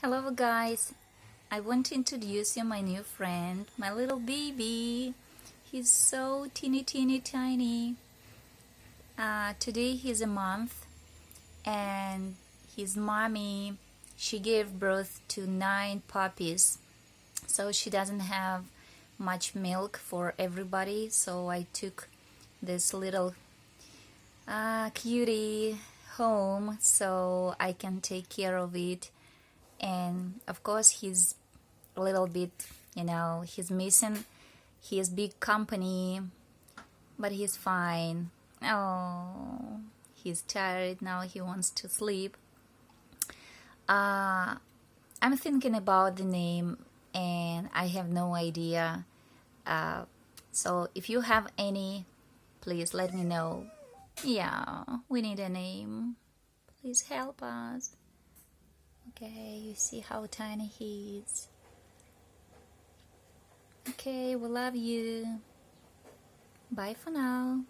Hello guys, I want to introduce you my new friend, my little baby. He's so teeny tiny. Today he's a month and his mommy, she gave birth to 9 puppies. So she doesn't have much milk for everybody, so I took this little cutie home so I can take care of it. And of course he's a little bit, he's missing his big company, but he's fine. Oh, he's tired now, he wants to sleep. I'm thinking about the name and I have no idea. So if you have any, please let me know. Yeah, we need a name. Please help us. Okay, you see how tiny he is. Okay, we love you. Bye for now.